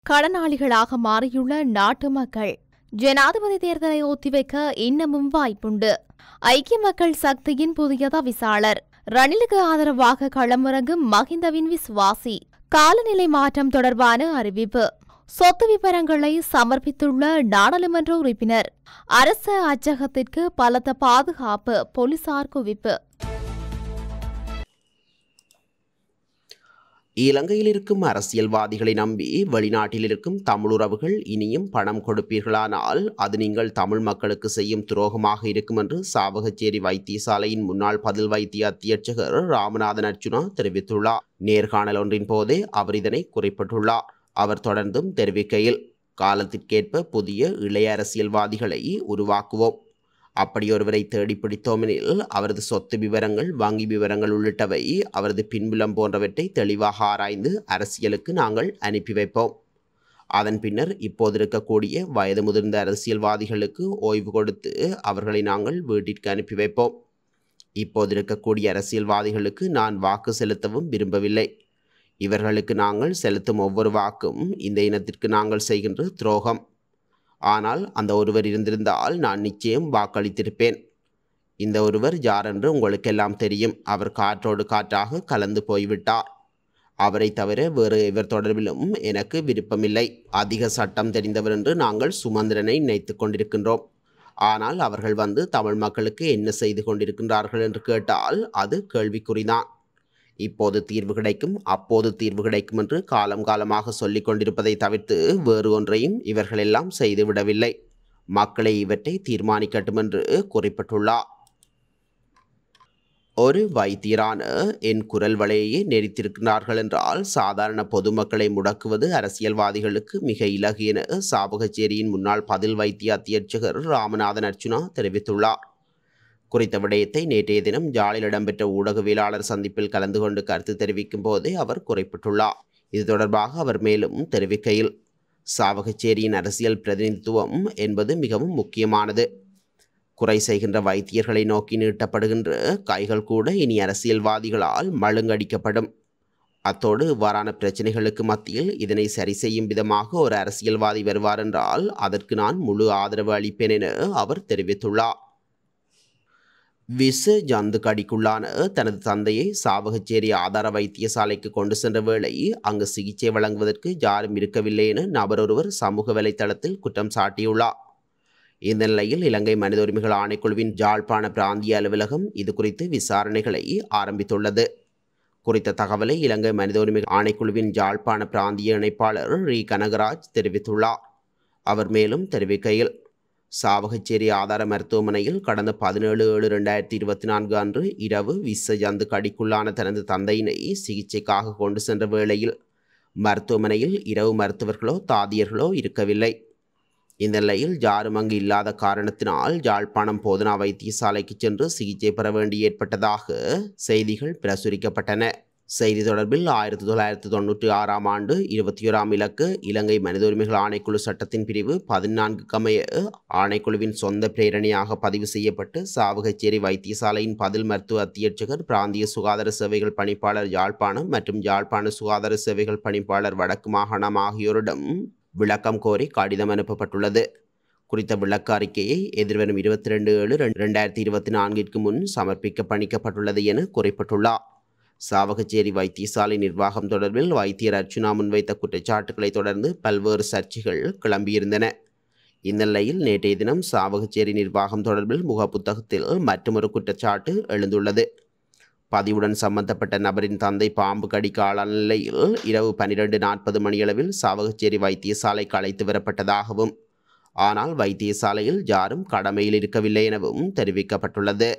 கடனாளிகளாக மாறியுள்ள நாட்டு மக்கள். ஜனாதிபதி தேர்தலை ஒத்திவைக்க இன்னமும் வாய்ப்புண்டு. ஐக்கிய மக்கள் சக்தியின் புதிய தவிசாளர். ரணிலுக்கு ஆதரவாக களமிறங்கும் மஹிந்தவின் விசுவாசி. காலநிலை மாற்றம் தொடர்பான அறிவிப்பு. சொத்து விவரங்களை சமர்ப்பித்துள்ள நாடாளுமன்ற உறுப்பினர். அரச அச்சகத்திற்கு பலத்த பாதுகாப்பு, போலீசார் குவிப்பு. இலங்கையில் இருக்கும் அரசியல்வாதிகளை நம்பி வெளிநாட்டில் இருக்கும் தமிழுறவுகள் இனியும் பணம் கொடுப்பீர்களானால் அது நீங்கள் தமிழ் மக்களுக்கு செய்யும் துரோகமாக இருக்கும் என்று சாவகச்சேரி வைத்தியசாலையின் முன்னாள் பதில் வைத்திய அத்தியட்சகர் ராமநாதன் அர்ச்சுனா தெரிவித்துள்ளார். நேர்காணல் ஒன்றின் போதே அவர் இதனை குறிப்பிட்டுள்ளார். அவர் தொடர்ந்தும் தெரிவிக்கையில், காலத்திற்கேற்ப புதிய இளைய அரசியல்வாதிகளை உருவாக்குவோம். அப்படியொருவரை தேடி பிடித்தோமெனில் அவரது சொத்து விவரங்கள், வங்கி விவரங்கள் உள்ளிட்டவை, அவரது பின்புலம் போன்றவற்றை தெளிவாக ஆராய்ந்து அரசியலுக்கு நாங்கள் அனுப்பி வைப்போம். அதன் பின்னர் இப்போது இருக்கக்கூடிய வயது முதிர்ந்த அரசியல்வாதிகளுக்கு ஓய்வு கொடுத்து அவர்களை நாங்கள் வீட்டிற்கு அனுப்பி வைப்போம். இப்போது இருக்கக்கூடிய அரசியல்வாதிகளுக்கு நான் வாக்கு செலுத்தவும் விரும்பவில்லை. இவர்களுக்கு நாங்கள் செலுத்தும் ஒவ்வொரு வாக்கும் இந்த இனத்திற்கு நாங்கள் செய்கின்ற துரோகம். ஆனால் அந்த ஒருவர் இருந்திருந்தால் நான் நிச்சயம் வாக்களித்திருப்பேன். இந்த ஒருவர் யார் என்று உங்களுக்கெல்லாம் தெரியும். அவர் காற்றோடு காற்றாக கலந்து போய்விட்டார். அவரை தவிர வேறு இவர் தொடர்பிலும் எனக்கு விருப்பமில்லை. அதிக சட்டம் தெரிந்தவர் என்று நாங்கள் சுமந்திரனை நினைத்து கொண்டிருக்கின்றோம். ஆனால் அவர்கள் வந்து தமிழ் மக்களுக்கு என்ன செய்து கொண்டிருக்கின்றார்கள் என்று கேட்டால் அது கேள்விக்குறிதான். இப்போது தீர்வு கிடைக்கும், அப்போது தீர்வு கிடைக்கும் என்று காலம் காலமாக சொல்லிக் கொண்டிருப்பதை தவிர்த்து வேறு ஒன்றையும் இவர்களெல்லாம் செய்துவிடவில்லை. மக்களை இவற்றை தீர்மானிக்கட்டும் என்று குறிப்பிட்டுள்ளார். ஒரு வைத்தியரான என் குரல் வலையே நெறித்திருக்கிறார்கள் என்றால் சாதாரண பொதுமக்களை முடக்குவது அரசியல்வாதிகளுக்கு மிக இலகு என சாவகச்சேரியின் முன்னாள் பதில் வைத்திய அத்தியட்சகர் ராமநாதன் அர்ச்சுனா தெரிவித்துள்ளார். குறித்த விடயத்தை நேற்றைய தினம் ஜாலில் இடம்பெற்ற ஊடகவியலாளர் சந்திப்பில் கலந்து கொண்டு கருத்து தெரிவிக்கும் போதே அவர் குறிப்பிட்டுள்ளார். இது தொடர்பாக அவர் மேலும் தெரிவிக்கையில், சாவகச்சேரியின் அரசியல் பிரதிநிதித்துவம் என்பது மிகவும் முக்கியமானது. குறை செய்கின்ற வைத்தியர்களை நோக்கி நீட்டப்படுகின்ற கைகள் கூட இனி அரசியல்வாதிகளால் மழுங்கடிக்கப்படும். அத்தோடு இவ்வாறான பிரச்சனைகளுக்கு மத்தியில் இதனை சரி செய்யும் விதமாக ஒரு அரசியல்வாதி வருவார் என்றால் அதற்கு நான் முழு ஆதரவு அளிப்பேன் என அவர் தெரிவித்துள்ளார். விச ஜந்து கடிக்குள்ளான தனது தந்தையை சாவகச்சேரி ஆதார வைத்தியசாலைக்கு கொண்டு சென்ற வேளை அங்கு சிகிச்சை வழங்குவதற்கு யாரும் இருக்கவில்லை என நபர் ஒருவர் சமூக வலைதளத்தில் குற்றம் சாட்டியுள்ளார். இந்த நிலையில் இலங்கை மனித உரிமைகள் ஆணைக்குழுவின் யாழ்ப்பாண பிராந்திய அலுவலகம் இது குறித்து விசாரணைகளை ஆரம்பித்துள்ளது. குறித்த தகவலை இலங்கை மனித உரிமைகள் ஆணைக்குழுவின் யாழ்ப்பாண பிராந்திய இணைப்பாளர் ரி கனகராஜ் தெரிவித்துள்ளார். அவர் மேலும் தெரிவிக்கையில், சாவகச்சேரி ஆதார மருத்துவமனையில் கடந்த 17/7/2024 அன்று இரவு விச ஜந்து கடிக்குள்ளான தனது தந்தையினை சிகிச்சைக்காக கொண்டு சென்ற வேளையில் மருத்துவமனையில் இரவு மருத்துவர்களோ தாதியர்களோ இருக்கவில்லை. இந்த நிலையில் யாரும் அங்கு இல்லாத காரணத்தினால் யாழ்ப்பாணம் போதனா வைத்தியசாலைக்கு சென்று சிகிச்சை பெற வேண்டி ஏற்பட்டதாக செய்திகள் பிரசுரிக்கப்பட்டன. செய்தி தொடர்பில் 1996 ஆண்டு 21ஆம் இலக்கு இலங்கை மனித உரிமைகள் ஆணைக்குழு சட்டத்தின் பிரிவு 14 கமைய ஆணைக்குழுவின் சொந்த பிரேரணையாக பதிவு செய்யப்பட்டு சாவகச்சேரி வைத்தியசாலையின் பதில் மருத்துவ அத்தியட்சகர், பிராந்திய சுகாதார சேவைகள் பணிப்பாளர் யாழ்ப்பாணம் மற்றும் யாழ்ப்பாண சுகாதார சேவைகள் பணிப்பாளர் வடக்கு மாகாணம் ஆகியோரிடம் விளக்கம் கோரி கடிதம் அனுப்பப்பட்டுள்ளது. குறித்த விளக்க அறிக்கையை எதிர்வரும் 22/7/2024 முன் சமர்ப்பிக்க பணிக்கப்பட்டுள்ளது என குறிப்பிட்டுள்ளார். சாவகச்சேரி வைத்தியசாலை நிர்வாகம் தொடர்பில் வைத்தியர் அர்ச்சுனா முன்வைத்த குற்றச்சாட்டுகளை தொடர்ந்து பல்வேறு சர்ச்சைகள் கிளம்பியிருந்தன. இந்த நிலையில் நேற்றைய தினம் சாவகச்சேரி நிர்வாகம் தொடர்பில் முகப்புத்தகத்தில் மற்றொரு குற்றச்சாட்டு எழுந்துள்ளது. பதிவுடன் சம்பந்தப்பட்ட நபரின் தந்தை பாம்பு கடிக்கு ஆளான நிலையில் இரவு 12:40 மணியளவில் சாவகச்சேரி வைத்தியசாலைக்கு அழைத்து வரப்பட்டதாகவும், ஆனால் வைத்தியசாலையில் யாரும் கடமையில் இருக்கவில்லை எனவும் தெரிவிக்கப்பட்டுள்ளது.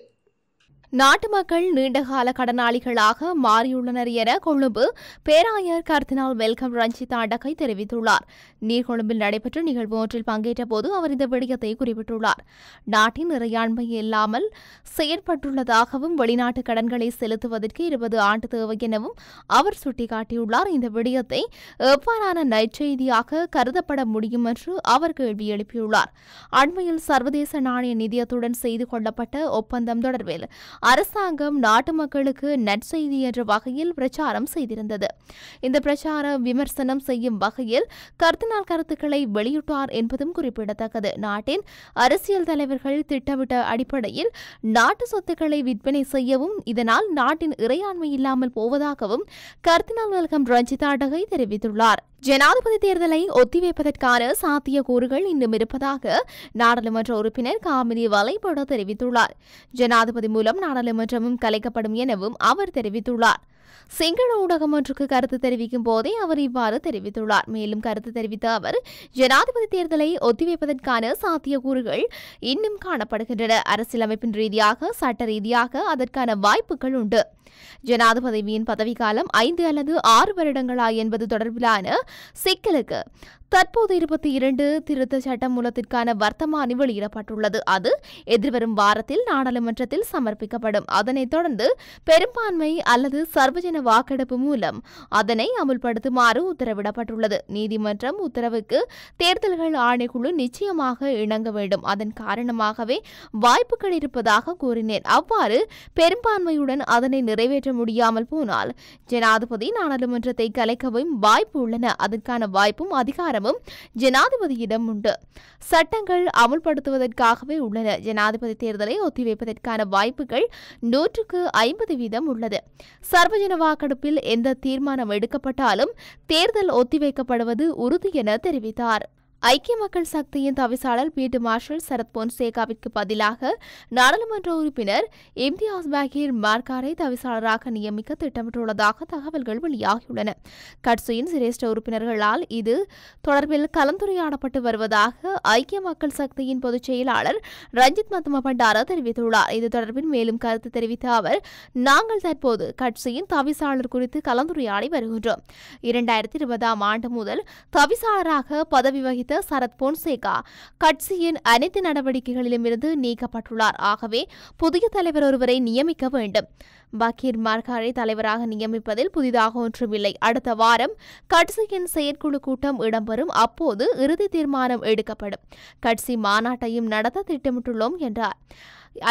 நாட்டு மக்கள் நீண்டகால கடனாளிகளாக மாறியுள்ளனர் என கொழும்பு பேராயர் கர்தினால் வெல்கம் ரஞ்சித் அடக்கை தெரிவித்துள்ளார். நீர்கொழும்பில் நடைபெற்ற நிகழ்வு ஒன்றில் பங்கேற்ற போது அவர் இந்த விடயத்தை குறிப்பிட்டுள்ளார். நாட்டின் இறையாண்மை இல்லாமல் செயற்பட்டுள்ளதாகவும் வெளிநாட்டு கடன்களை செலுத்துவதற்கு 20 ஆண்டு தேவை எனவும் அவர் சுட்டிக்காட்டியுள்ளார். இந்த விடயத்தை எவ்வாறான நற்செய்தியாக கருதப்பட முடியும் என்று அவர் கேள்வி எழுப்பியுள்ளார். அண்மையில் சர்வதேச நாணய நிதியத்துடன் செய்து கொள்ளப்பட்ட ஒப்பந்தம் தொடர்பில் அரசாங்கம் நாட்டு மக்களுக்கு நற்செய்தி என்ற வகையில் பிரச்சாரம் செய்திருந்தது. இந்த பிரச்சார விமர்சனம் செய்யும் வகையில் கர்தினால் கருத்துக்களை வெளியிட்டார் என்பதும் குறிப்பிடத்தக்கது. நாட்டின் அரசியல் தலைவர்கள் திட்டமிட்ட அடிப்படையில் நாட்டு சொத்துக்களை விற்பனை செய்யவும் இதனால் நாட்டின் இறையாண்மை இல்லாமல் போவதாகவும் கர்தினால் வெல்கம் ரஞ்சித் ஆண்டகை தெரிவித்துள்ளார். ஜனாதிபதி தேர்தலை ஒத்திவைப்பதற்கான சாத்தியக்கூறுகள் இன்னும் இருப்பதாக நாடாளுமன்ற உறுப்பினர் காமினி வலைபட தெரிவித்துள்ளார். ஜனாதிபதி மூலம் நாடாளுமன்றமும் கலைக்கப்படும் எனவும் அவர் தெரிவித்துள்ளார். சிங்கள ஊடகம் ஒன்றுக்கு கருத்து தெரிவிக்கும் போதே அவர் இவ்வாறு தெரிவித்துள்ளார். மேலும் கருத்து தெரிவித்த அவர் ஜனாதிபதி தேர்தலை ஒத்திவைப்பதற்கான சாத்தியக்கூறுகள் இன்னும் காணப்படுகின்றன. அரசியலமைப்பின் ரீதியாக சட்ட ரீதியாக அதற்கான வாய்ப்புகள் உண்டு. ஜனாதிபதியின் பதவிக்காலம் 5 அல்லது 6 வருடங்களா என்பது தொடர்பிலான சிக்கலுக்கு தற்போது 22 திருத்த சட்ட மூலத்திற்கான வர்த்தமானி வெளியிடப்பட்டுள்ளது. அது எதிர்வரும் வாரத்தில் நாடாளுமன்றத்தில் சமர்ப்பிக்கப்படும். அதனைத் தொடர்ந்து பெரும்பான்மை அல்லது சர்வஜன வாக்கெடுப்பு மூலம் அதனை அமுல்படுத்துமாறு உத்தரவிடப்பட்டுள்ளது. நீதிமன்றம் உத்தரவுக்கு தேர்தல்கள் ஆணைக்குழு நிச்சயமாக இணங்க வேண்டும். அதன் காரணமாகவே வாய்ப்புகள் இருப்பதாக கூறினேன். அவ்வாறு பெரும்பான்மையுடன் அதனை நிறைவேற்ற முடியாமல் போனால் ஜனாதிபதி நாடாளுமன்றத்தை கலைக்கவும் வாய்ப்பு உள்ளன. அதற்கான வாய்ப்பும் அதிகாரமும் ஜனாதிபதியிடம் உண்டு. சட்டங்கள் அமுல்படுத்துவதற்காகவே உள்ளன. ஜனாதிபதி தேர்தலை ஒத்திவைப்பதற்கான வாய்ப்புகள் 150% உள்ளது. சர்வஜன வாக்கெடுப்பில் எந்த தீர்மானம் எடுக்கப்பட்டாலும் தேர்தல் ஒத்திவைக்கப்படுவது உறுதி என தெரிவித்தார். ஐக்கிய மக்கள் சக்தியின் தவிசாளர் பீட்டு மார்ஷல் சரத் பொன்சேகாவிற்கு பதிலாக நாடாளுமன்ற உறுப்பினர் இம்தியாஸ் பகீர் மார்காரை தவிசாளராக நியமிக்க திட்டமிட்டுள்ளதாக தகவல்கள் வெளியாகியுள்ளன. கட்சியின் சிரேஷ்ட உறுப்பினர்களால் இது தொடர்பில் கலந்துரையாடப்பட்டு வருவதாக ஐக்கிய மக்கள் சக்தியின் பொதுச் செயலாளர் ரஞ்சித் மத்தும பண்டார தெரிவித்துள்ளார். இது தொடர்பில் மேலும் கருத்து தெரிவித்த அவர், நாங்கள் தற்போது கட்சியின் தவிசாளர் குறித்து கலந்துரையாடி வருகின்றோம். 2020ஆம் ஆண்டு முதல் தவிசாளராக பதவி வகித்த சரத் பொன்சேகா கட்சியின் அனைத்து நடவடிக்கைகளிலும் இருந்து நீக்கப்பட்டுள்ளார். ஆகவே புதிய தலைவர் ஒருவரை நியமிக்க வேண்டும். பகீர் மார்காரை தலைவராக நியமிப்பதில் புதிதாக ஒன்றுமில்லை. அடுத்த வாரம் கட்சியின் செயற்குழு கூட்டம் இடம்பெறும். அப்போது இறுதி தீர்மானம் எடுக்கப்படும். கட்சி மாநாட்டையும் நடத்த திட்டமிட்டுள்ளோம் என்றார்.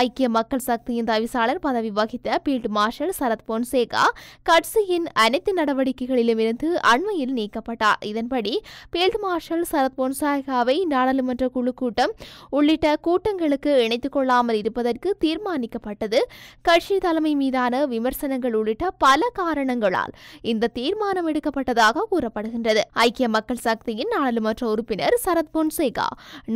ஐக்கிய மக்கள் சக்தியின் தவிசாளர் பதவி வகித்த பீல்ட் மார்ஷல் சரத் பொன்சேகா கட்சியின் அனைத்து நடவடிக்கைகளிலும் இருந்து அண்மையில் நீக்கப்பட்டார். இதன்படி பீல்ட் மார்ஷல் சரத் பொன்சேகாவை நாடாளுமன்ற குழு கூட்டம் உள்ளிட்ட கூட்டங்களுக்கு இணைத்துக் கொள்ளாமல் இருப்பதற்கு தீர்மானிக்கப்பட்டது. கட்சி தலைமை மீதான விமர்சனங்கள் உள்ளிட்ட பல காரணங்களால் இந்த தீர்மானம் எடுக்கப்பட்டதாக கூறப்படுகின்றது. ஐக்கிய மக்கள் சக்தியின் நாடாளுமன்ற உறுப்பினர் சரத் பொன்சேகா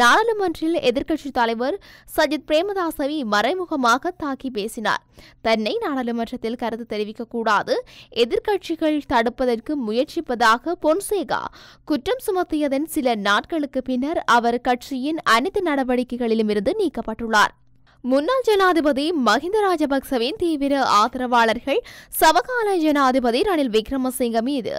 நாடாளுமன்றில் எதிர்க்கட்சித் தலைவர் சஜித் பிரேமதாசவை மறைமுகமாக தாக்கி பேசினார். தன்னை நாடாளுமன்றத்தில் கருத்து தெரிவிக்கக்கூடாது, எதிர்க்கட்சிகள் தடுப்பதற்கு முயற்சிப்பதாக பொன்சேகா குற்றம் சுமத்தியதன் சில நாட்களுக்கு பின்னர் அவர் கட்சியின் அனைத்து நடவடிக்கைகளிலும் இருந்து நீக்கப்பட்டுள்ளார். முன்னாள் ஜனாதிபதி மஹிந்த ராஜபக்சவின் தீவிர ஆதரவாளர்கள் சமகால ஜனாதிபதி ரணில் விக்ரமசிங்க மீது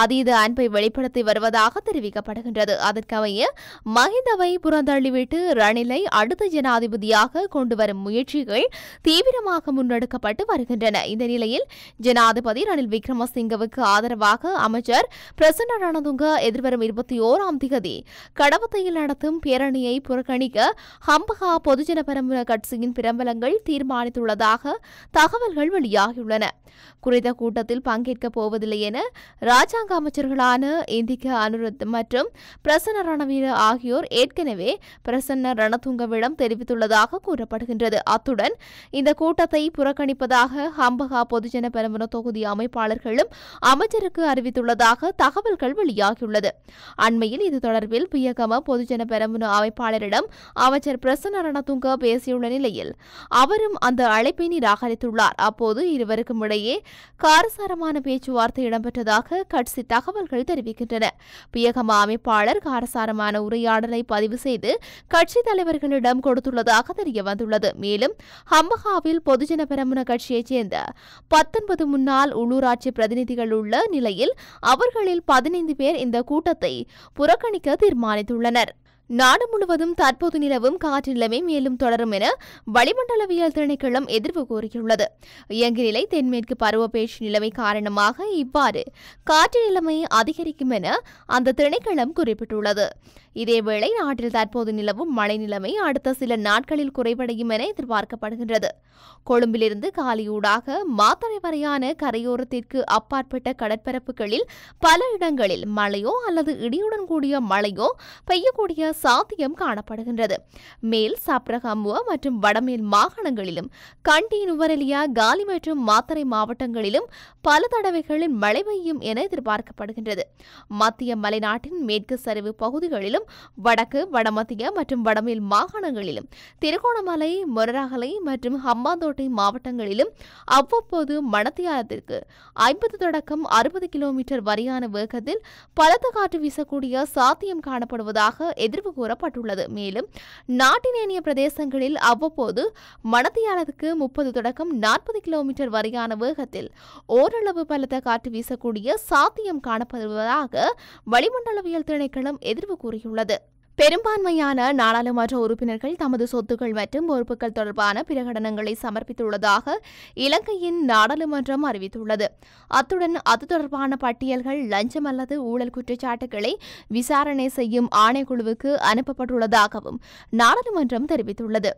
அதீத அன்பை வெளிப்படுத்தி வருவதாக தெரிவிக்கப்படுகின்றது. அதற்கமைய மஹிந்தவை புறந்தள்ளிவிட்டு ரணிலை அடுத்த ஜனாதிபதியாக கொண்டுவரும் முயற்சிகள் தீவிரமாக முன்னெடுக்கப்பட்டு வருகின்றன. இந்த நிலையில் ஜனாதிபதி ரணில் விக்ரமசிங்கவுக்கு ஆதரவாக அமைச்சர் பிரசன்ன ரணதுங்க எதிர்வரும் 21ஆம் தேதி கடவத்தையில் நடத்தும் பேரணியை புறக்கணிக்க ஹம்பகா பொதுஜன பெரமுன கட்சியின் பிரபலங்கள் தீர்மானித்துள்ளதாக தகவல்கள் வெளியாகியுள்ளன. குறித்த கூட்டத்தில் பங்கேற்கப் போவதில்லை என ராஜாங்க அமைச்சர்களான இந்திக்க அனுருத் மற்றும் பிரசன்ன ரணவீர ஆகியோர் ஏற்கனவே பிரசன்ன ரணதுங்கவிடம் தெரிவித்துள்ளதாக கூறப்படுகின்றது. அத்துடன் இந்த கூட்டத்தை புறக்கணிப்பதாக ஹம்பகா பொதுஜன பெரமுன தொகுதி அமைப்பாளர்களும் அமைச்சருக்கு அறிவித்துள்ளதாக தகவல்கள் வெளியாகியுள்ளது. அண்மையில் இது தொடர்பில் பியகம பொதுஜன பெரமுன அமைப்பாளரிடம் அமைச்சர் பிரசன்ன ரணதுங்க பேசியுள்ள நிலையில் அவரும் அந்த அழைப்பை நிராகரித்துள்ளார். அப்போது இருவருக்கும் இடையே காரசாரமான பேச்சுவார்த்தை இடம்பெற்றதாக கட்சி தகவல்கள் தெரிவிக்கின்றன. பியகம அமைப்பாளர் காரசாரமான உரையாடலை பதிவு செய்து கட்சி தலைவர்களிடம் கொடுத்துள்ளதாக தெரியவந்துள்ளது. மேலும் ஹம்பகாவில் பொதுஜன பெரமுன கட்சியைச் சேர்ந்த 19 முன்னாள் உள்ளூராட்சி பிரதிநிதிகள் உள்ள நிலையில் அவர்களில் 15 பேர் இந்த கூட்டத்தை புறக்கணிக்க தீர்மானித்துள்ளனர். நாடு முழுவதும் தற்போது நிலவும் காற்று நிலைமை மேலும் தொடரும் என வளிமண்டலவியல் திணைக்களம் எதிர்வு கூறியுள்ளது. இயங்கு நிலை தென்மேற்கு பருவப்பேச்சு நிலைமை காரணமாக இவ்வாறு காற்று நிலைமை அதிகரிக்கும் என அந்த திணைக்களம் குறிப்பிட்டுள்ளது. இதேவேளை நாட்டில் தற்போது நிலவும் மழை நிலைமை அடுத்த சில நாட்களில் குறைவடையும் என எதிர்பார்க்கப்படுகின்றது. கொழும்பிலிருந்து காலியூடாக மாத்தறை வரையான கரையோரத்திற்கு அப்பாற்பட்ட கடற்பரப்புகளில் பல இடங்களில் மழையோ அல்லது இடியுடன் கூடிய மழையோ பெய்யக்கூடிய சாத்தியம் காணப்படுகின்றது. மேல் சப்ரகமுவ மற்றும் வடமேல் மாகாணங்களிலும் கண்டி, நுவரெலியா, காலி மற்றும் மாத்தறை மாவட்டங்களிலும் பல தடவைகளில் மழை பெய்யும் என எதிர்பார்க்கப்படுகின்றது. மத்திய மலைநாட்டின் மேற்கு சரிவு பகுதிகளிலும் வடக்கு, வடமத்திய மற்றும் வடமேல் மாகாணங்களிலும் திருகோணமலை, மொனராகலை மற்றும் ஹம்பாந்தோட்டை மாவட்டங்களிலும் அவ்வப்போது மணத்தியாலத்திற்கு 50 தொடக்கம் 60 கிலோமீட்டர் வரையான வேகத்தில் பலத்த காற்று வீசக்கூடிய சாத்தியம் காணப்படுவதாக எதிர்வு கூறப்பட்டுள்ளது. மேலும் நாட்டின் ஏனைய பிரதேசங்களில் அவ்வப்போது மணத்தியாலத்துக்கு 30 தொடக்கம் 40 கிலோமீட்டர் வரையான வேகத்தில் ஓரளவு பலத்த காற்று வீசக்கூடிய சாத்தியம் காணப்படுவதாக வளிமண்டலவியல் திணைக்களம் எதிர்வு கூறியுள்ளது. பெரும்பான்மையான நாடாளுமன்ற உறுப்பினர்கள் தமது சொத்துக்கள் மற்றும் பொறுப்புகள் தொடர்பான பிரகடனங்களை சமர்ப்பித்துள்ளதாக இலங்கையின் நாடாளுமன்றம் அறிவித்துள்ளது. அத்துடன் அது தொடர்பான பட்டியல்கள் லஞ்சம் அல்லது ஊழல் குற்றச்சாட்டுகளை விசாரணை செய்யும் ஆணைக்குழுவுக்கு அனுப்பப்பட்டுள்ளதாகவும் நாடாளுமன்றம் தெரிவித்துள்ளது.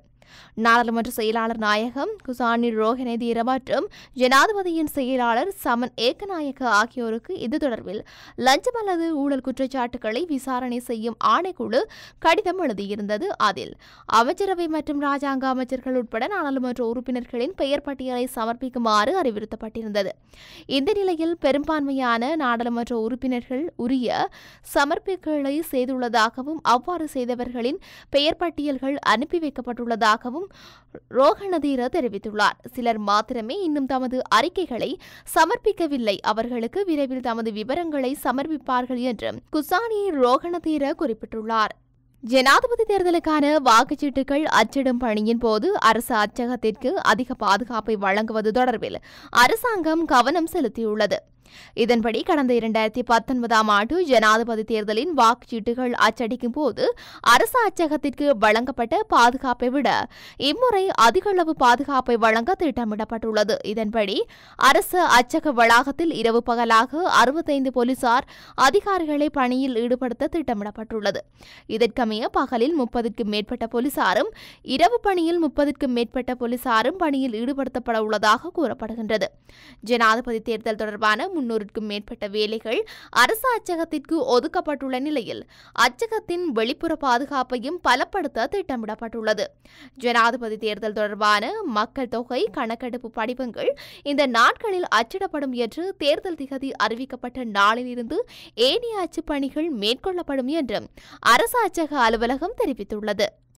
நாடாளுமன்ற செயலாளர் நாயகம் குசானி ரோஹனதீர மற்றும் ஜனாதிபதியின் செயலாளர் சமன் ஏக்கநாயக்க ஆகியோருக்கு இது தொடர்பில் லஞ்சம் அல்லது ஊழல் குற்றச்சாட்டுகளை விசாரணை செய்யும் ஆணைக்குழு கடிதம் எழுதியிருந்தது. அதில் அமைச்சரவை மற்றும் ராஜாங்க அமைச்சர்கள் உட்பட நாடாளுமன்ற உறுப்பினர்களின் பெயர் பட்டியலை சமர்ப்பிக்குமாறு அறிவுறுத்தப்பட்டிருந்தது. இந்த நிலையில் பெரும்பான்மையான நாடாளுமன்ற உறுப்பினர்கள் உரிய சமர்ப்பிப்புகளை செய்துள்ளதாகவும் அவ்வாறு செய்தவர்களின் பெயர் பட்டியல்கள் அனுப்பி வைக்கப்பட்டுள்ளதாக ரோஹணதீர தெரிவித்துள்ளார். சிலர் மாத்திரமே இன்னும் தமது அறிக்கைகளை சமர்ப்பிக்கவில்லை. அவர்களுக்கு விரைவில் தமது விவரங்களை சமர்ப்பிப்பார்கள் என்று குசானி ரோஹணதீர குறிப்பிட்டுள்ளார். ஜனாதிபதி தேர்தலுக்கான வாக்குச்சீட்டுகள் அச்சிடும் பணியின் போது அரசு அச்சகத்திற்கு அதிக பாதுகாப்பை வழங்குவது தொடர்பில் அரசாங்கம் கவனம் செலுத்தியுள்ளது. இதன்படி கடந்த 2019ஆம் ஆண்டு ஜனாதிபதி தேர்தலின் வாக்குச்சீட்டுகள் அச்சடிக்கும் போது அரசு அச்சகத்திற்கு வழங்கப்பட்ட பாதுகாப்பை விட இம்முறை அதிகளவு பாதுகாப்பை வழங்க திட்டமிடப்பட்டுள்ளது. இதன்படி அரசு அச்சக வளாகத்தில் இரவு பகலாக 65 போலீசார் அதிகாரிகளை பணியில் ஈடுபடுத்த திட்டமிடப்பட்டுள்ளது. இதற்கமைய பகலில் 30க்கும் மேற்பட்ட போலீசாரும் இரவு பணியில் 30க்கும் மேற்பட்ட போலீசாரும் பணியில் ஈடுபடுத்தப்பட உள்ளதாக கூறப்படுகின்றது. ஜனாதிபதி தேர்தல் தொடர்பான 300க்கும் மேற்பட்ட வேலைகள் அரசு அச்சகத்திற்கு ஒதுக்கப்பட்டுள்ள நிலையில் அச்சகத்தின் வெளிப்புற பாதுகாப்பையும் பலப்படுத்த திட்டமிடப்பட்டுள்ளது. ஜனாதிபதி தேர்தல் தொடர்பான மக்கள் தொகை கணக்கெடுப்பு படிவங்கள் இந்த நாட்களில் அச்சிடப்படும் என்று தேர்தல் திகதி அறிவிக்கப்பட்ட நாளிலிருந்து ஏனைய அச்சுப் பணிகள் மேற்கொள்ளப்படும் என்று அரசு அச்சக அலுவலகம் தெரிவித்துள்ளது.